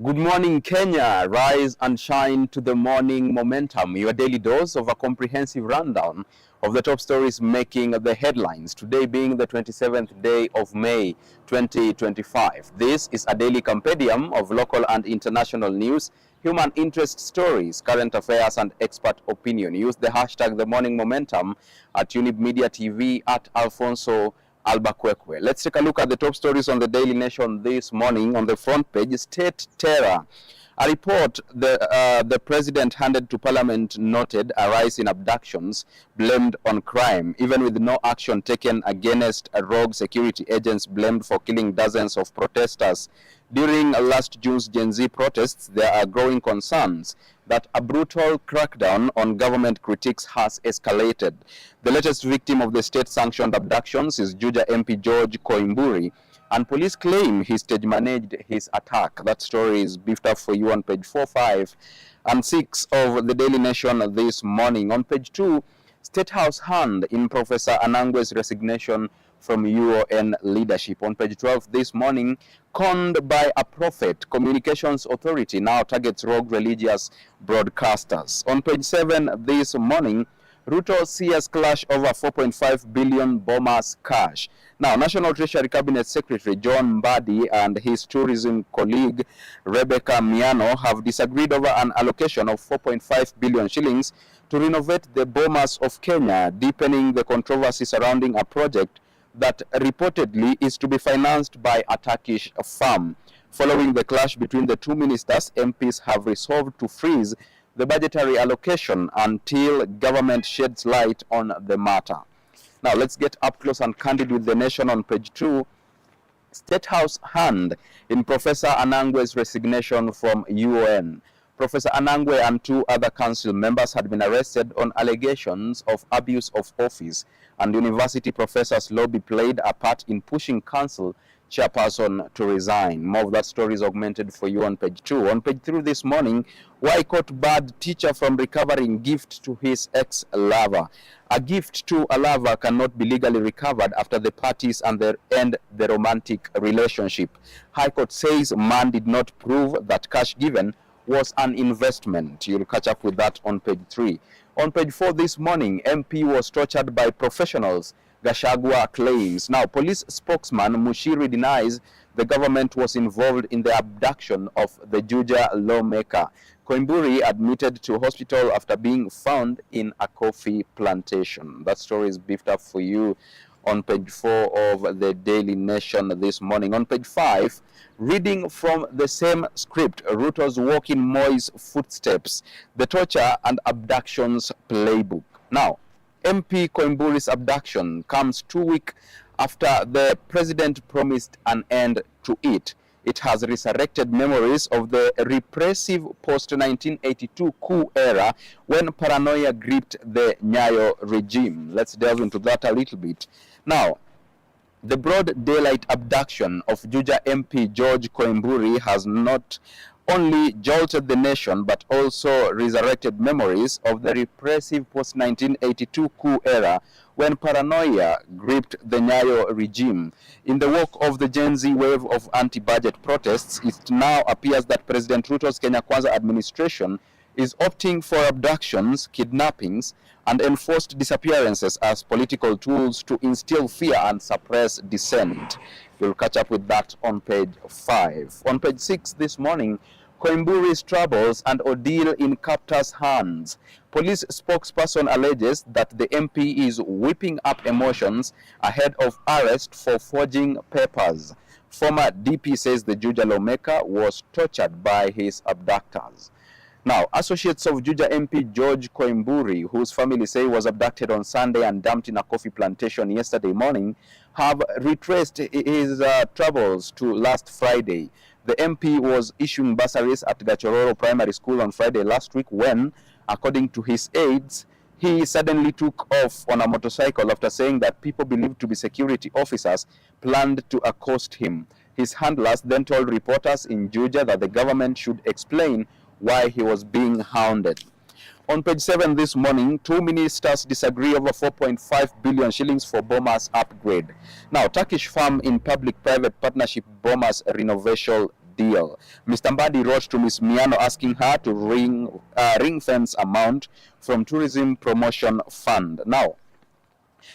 Good morning, Kenya. Rise and shine to the morning momentum. Your daily dose of a comprehensive rundown of the top stories making the headlines. Today being the 27th day of May 2025. This is a daily compendium of local and international news, human interest stories, current affairs, and expert opinion. Use the hashtag The Morning Momentum at Younib Media TV at Alphonce. Let's take a look at the top stories on the Daily Nation this morning. On the front page, State Terror. A report the president handed to Parliament noted a rise in abductions blamed on crime, even with no action taken against rogue security agents blamed for killing dozens of protesters. During last June's Gen Z protests, there are growing concerns that a brutal crackdown on government critics has escalated. The latest victim of the state-sanctioned abductions is Juja MP George Koimburi, and police claim he stage-managed his attack. That story is beefed up for you on page 4, 5, and 6 of the Daily Nation this morning. On page 2, State House hand in Professor Anangwe's resignation from UN leadership. On page 12 this morning, conned by a prophet, Communications Authority now targets rogue religious broadcasters. On page 7 this morning, Ruto sees clash over 4.5 billion Bomas cash. Now, National Treasury Cabinet Secretary John Mbadi and his tourism colleague Rebecca Miano have disagreed over an allocation of 4.5 billion shillings to renovate the Bomas of Kenya, deepening the controversy surrounding a project that reportedly is to be financed by a Turkish firm. Following the clash between the two ministers, MPs have resolved to freeze the budgetary allocation until government sheds light on the matter. Now let's get up close and candid with the Nation on page 2. State House hand in Professor Anangwe's resignation from UN. Professor Anangwe and 2 other council members had been arrested on allegations of abuse of office, and university professors' lobby played a part in pushing council chairperson to resign. More of that story is augmented for you on page 2. On page 3 this morning, why court barred teacher from recovering gift to his ex-lover. A gift to a lover cannot be legally recovered after the parties end the romantic relationship. High Court says man did not prove that cash given was an investment. You'll catch up with that on page 3. On page 4 this morning, MP was tortured by professionals, Gachagua claims. Now, police spokesman Mushiri denies the government was involved in the abduction of the Juja lawmaker. Koimburi admitted to hospital after being found in a coffee plantation. That story is beefed up for you on page 4 of the Daily Nation this morning. On page 5, reading from the same script, Ruto's walking Moi's footsteps, the torture and abductions playbook. Now, MP Koimburi's abduction comes 2 weeks after the president promised an end to it. It has resurrected memories of the repressive post-1982 coup era when paranoia gripped the Nyayo regime. Let's delve into that a little bit. Now, the broad daylight abduction of Juja MP George Koimburi has not only jolted the nation but also resurrected memories of the repressive post-1982 coup era when paranoia gripped the Nyayo regime. In the wake of the Gen Z wave of anti-budget protests, it now appears that President Ruto's Kenya Kwanza administration is opting for abductions, kidnappings, and enforced disappearances as political tools to instill fear and suppress dissent. You'll catch up with that on page 5. On page 6 this morning, Koimburi's troubles and ordeal in captors' hands. Police spokesperson alleges that the MP is whipping up emotions ahead of arrest for forging papers. Former DP says the Juja lawmaker was tortured by his abductors. Now, associates of Juja MP George Koimburi, whose family say was abducted on Sunday and dumped in a coffee plantation yesterday morning, have retraced his troubles to last Friday. The MP was issuing bursaries at Gachororo Primary School on Friday last week when, according to his aides, he suddenly took off on a motorcycle after saying that people believed to be security officers planned to accost him. His handlers then told reporters in Juja that the government should explain why he was being hounded. On page 7 this morning, 2 ministers disagree over 4.5 billion shillings for Bomas upgrade. Now, Turkish firm in public-private partnership Bomas renovation deal. Mr. Mbadi wrote to Ms. Miano asking her to ring fence amount from Tourism Promotion Fund. Now,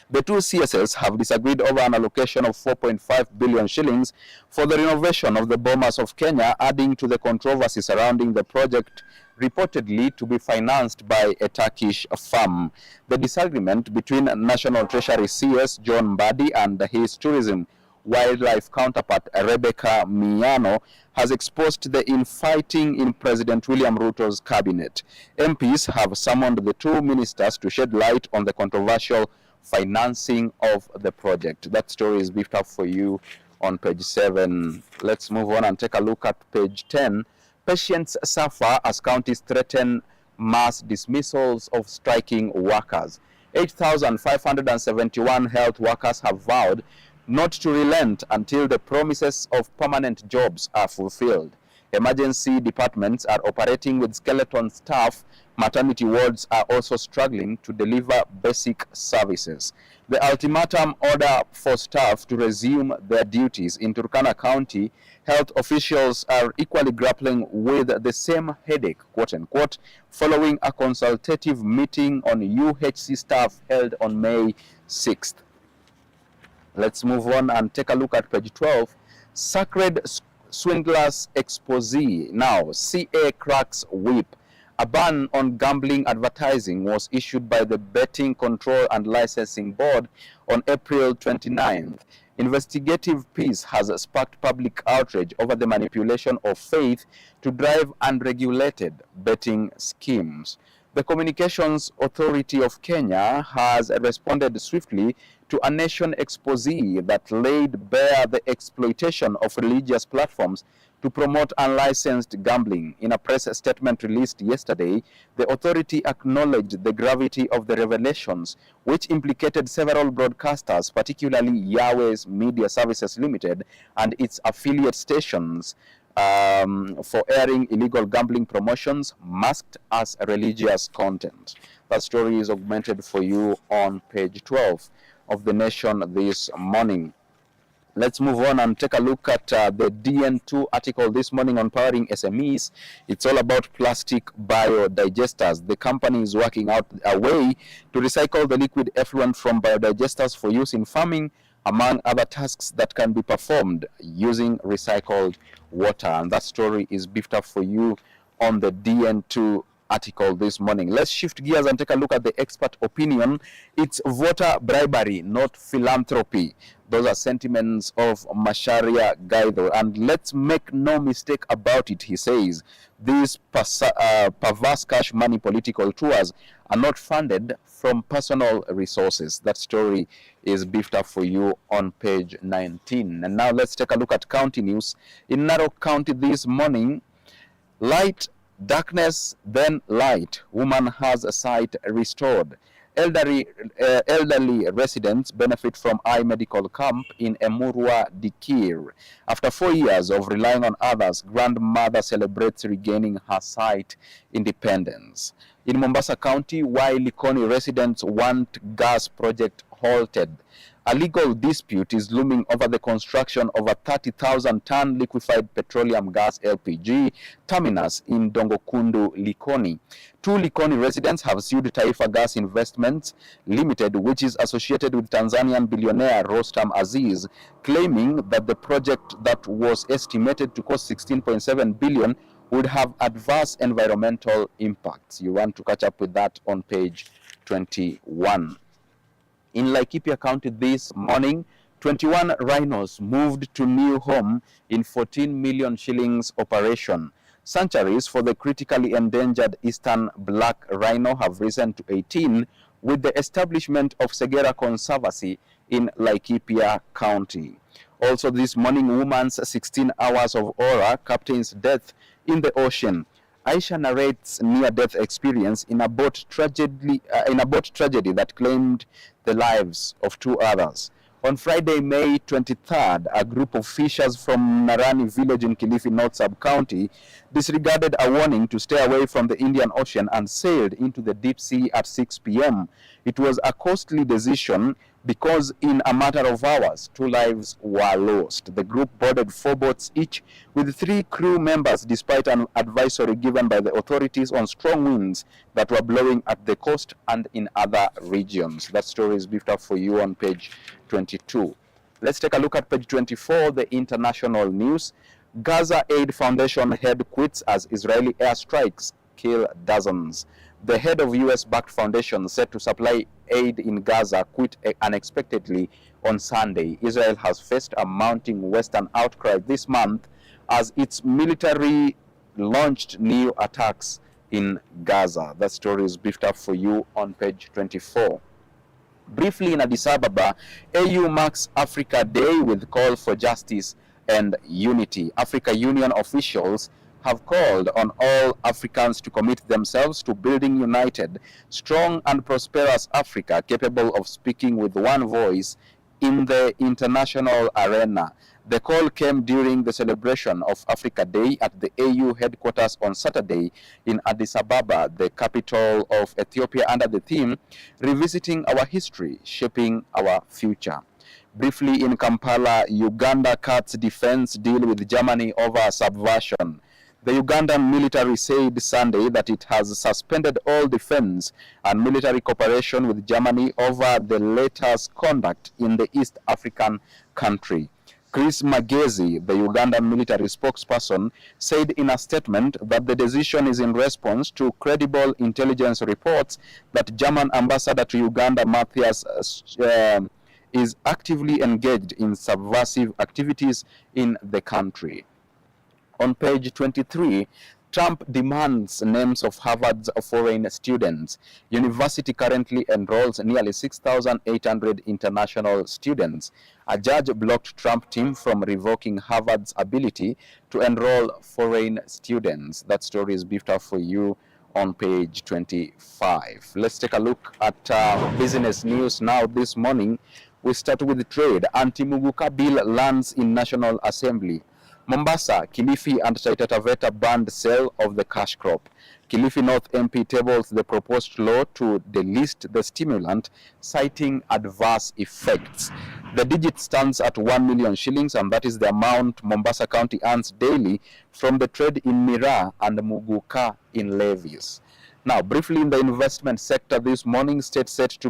the two CSS have disagreed over an allocation of 4.5 billion shillings for the renovation of the Bomas of Kenya, adding to the controversy surrounding the project reportedly to be financed by a Turkish firm. The disagreement between National Treasury CS John Mbadi and his tourism wildlife counterpart Rebecca Miano has exposed the infighting in President William Ruto's cabinet. MPs have summoned the two ministers to shed light on the controversial financing of the project. That story is beefed up for you on page 7. Let's move on and take a look at page 10. Patients suffer as counties threaten mass dismissals of striking workers. 8,571 health workers have vowed not to relent until the promises of permanent jobs are fulfilled. Emergency departments are operating with skeleton staff. Maternity wards are also struggling to deliver basic services. The ultimatum order for staff to resume their duties in Turkana County, health officials are equally grappling with the same headache, quote unquote, following a consultative meeting on UHC staff held on May 6th. Let's move on and take a look at page 12. Sacred Swindlers Exposé. Now, CA cracks whip. A ban on gambling advertising was issued by the Betting Control and Licensing Board on April 29th. Investigative piece has sparked public outrage over the manipulation of faith to drive unregulated betting schemes. The Communications Authority of Kenya has responded swiftly to a nation exposé that laid bare the exploitation of religious platforms to promote unlicensed gambling. In a press statement released yesterday, the authority acknowledged the gravity of the revelations, which implicated several broadcasters, particularly Yahweh's Media Services Limited and its affiliate stations, for airing illegal gambling promotions masked as religious content. That story is augmented for you on page 12 of The Nation this morning. Let's move on and take a look at the DN2 article this morning on powering SMEs. It's all about plastic biodigesters. The company is working out a way to recycle the liquid effluent from biodigesters for use in farming, among other tasks that can be performed using recycled water. And that story is beefed up for you on the DN2 article this morning. Let's shift gears and take a look at the expert opinion. It's voter bribery, not philanthropy. Those are sentiments of Macharia Gaidho. And let's make no mistake about it, he says. These perverse cash money political tours are not funded from personal resources. That story is beefed up for you on page 19. And now let's take a look at county news. In Narok County this morning, light, darkness, then light. Woman has a sight restored. Elderly residents benefit from eye medical camp in Emurwa Dikir. After 4 years of relying on others, grandmother celebrates regaining her sight independence. In Mombasa County, while Likoni residents want gas project halted, a legal dispute is looming over the construction of a 30,000-ton liquefied petroleum gas LPG terminus in Dongokundu, Likoni. Two Likoni residents have sued Taifa Gas Investments Limited, which is associated with Tanzanian billionaire Rostam Aziz, claiming that the project that was estimated to cost 16.7 billion would have adverse environmental impacts. You want to catch up with that on page 21. In Laikipia County this morning, 21 rhinos moved to new home in 14 million shillings operation. Sanctuaries for the critically endangered eastern black rhino have risen to 18 with the establishment of Segera Conservancy in Laikipia County. Also this morning, woman's 16 hours of horror, captain's death in the ocean. Aisha narrates near-death experience in a boat tragedy that claimed the lives of two others. On Friday, May 23rd, a group of fishers from Narani village in Kilifi North Sub-County disregarded a warning to stay away from the Indian Ocean and sailed into the deep sea at 6 p.m. It was a costly decision because in a matter of hours, 2 lives were lost. The group boarded 4 boats each with 3 crew members despite an advisory given by the authorities on strong winds that were blowing at the coast and in other regions. That story is beefed up for you on page 22. Let's take a look at page 24, the international news. Gaza Aid Foundation head quits as Israeli airstrikes kill dozens. The head of US-backed foundation set to supply aid in Gaza quit unexpectedly on Sunday. Israel has faced a mounting Western outcry this month as its military launched new attacks in Gaza. That story is beefed up for you on page 24. Briefly, in Addis Ababa, AU marks Africa Day with call for justice and unity. Africa Union officials have called on all Africans to commit themselves to building united, strong and prosperous Africa capable of speaking with one voice in the international arena. The call came during the celebration of Africa Day at the AU headquarters on Saturday in Addis Ababa, the capital of Ethiopia, under the theme, Revisiting Our History, Shaping Our Future. Briefly, in Kampala, Uganda cuts defense deal with Germany over subversion. The Ugandan military said Sunday that it has suspended all defense and military cooperation with Germany over the latter's conduct in the East African country. Chris Magezi, the Ugandan military spokesperson, said in a statement that the decision is in response to credible intelligence reports that German ambassador to Uganda, Matthias, is actively engaged in subversive activities in the country. On page 23, Trump demands names of Harvard's foreign students. University currently enrolls nearly 6,800 international students. A judge blocked Trump team from revoking Harvard's ability to enroll foreign students. That story is beefed up for you on page 25. Let's take a look at business news now this morning. We start with trade. Anti-Muguka bill lands in National Assembly. Mombasa, Kilifi and Taita Taveta banned sale of the cash crop. Kilifi North MP tables the proposed law to delist the stimulant, citing adverse effects. The digit stands at 1 million shillings, and that is the amount Mombasa County earns daily from the trade in Miraa and Muguka in levies. Now, briefly in the investment sector this morning, state set to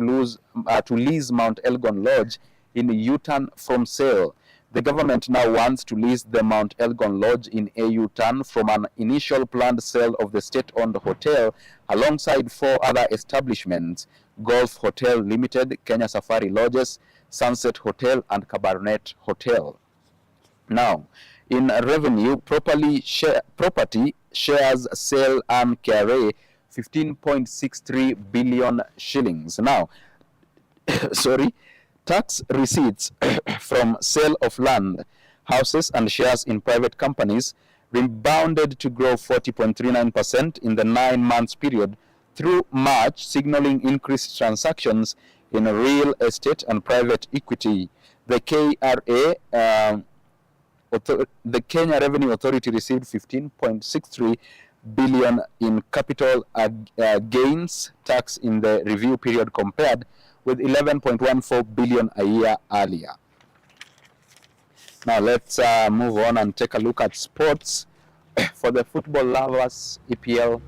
lease Mount Elgon Lodge in U-turn from sale. The government now wants to lease the Mount Elgon Lodge in U-turn from an initial planned sale of the state-owned hotel alongside 4 other establishments: Golf Hotel Limited, Kenya Safari Lodges, Sunset Hotel and Cabernet Hotel. Now, in revenue, property shares sale and KRA 15.63 billion shillings. Now, tax receipts from sale of land, houses and shares in private companies rebounded to grow 40.39% in the 9 months period through March, signaling increased transactions in real estate and private equity. The Kenya Revenue Authority received 15.63 billion in capital gains tax in the review period, compared with 11.14 billion a year earlier. Now let's move on and take a look at sports. For the football lovers, EPL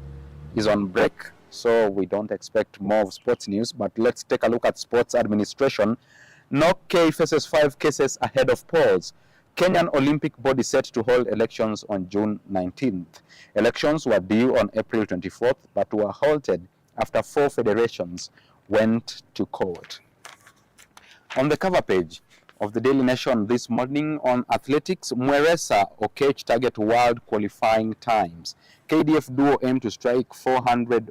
is on break, so we don't expect more of sports news, but let's take a look at sports administration. NOK faces 5 cases ahead of polls. Kenyan Olympic body set to hold elections on June 19th. Elections were due on April 24th, but were halted after 4 federations went to court. On the cover page of the Daily Nation this morning on athletics, Mweresa Okech target world qualifying times. KDF duo aim to strike 400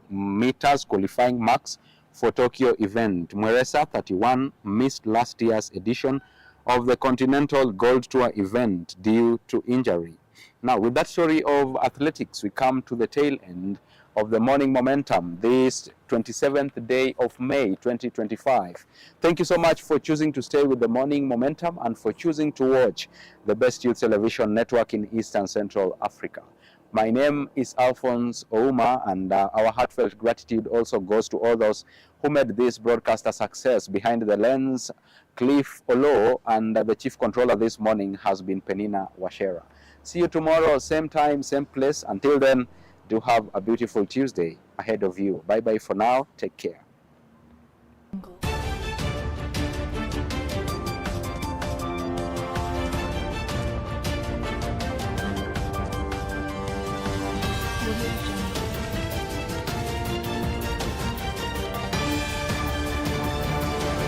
meters qualifying marks for Tokyo event. Mweresa, 31, missed last year's edition of the Continental Gold Tour event due to injury. Now, with that story of athletics, we come to the tail end of the morning momentum, this 27th day of May 2025. Thank you so much for choosing to stay with the morning momentum and for choosing to watch the best youth television network in East and Central Africa. My name is Alphonce Ouma, and our heartfelt gratitude also goes to all those who made this broadcast a success. Behind the lens, Cliff Olo, and the chief controller this morning has been Peninah Wachera. See you tomorrow, same time, same place. Until then, do have a beautiful Tuesday ahead of you. Bye-bye for now. Take care.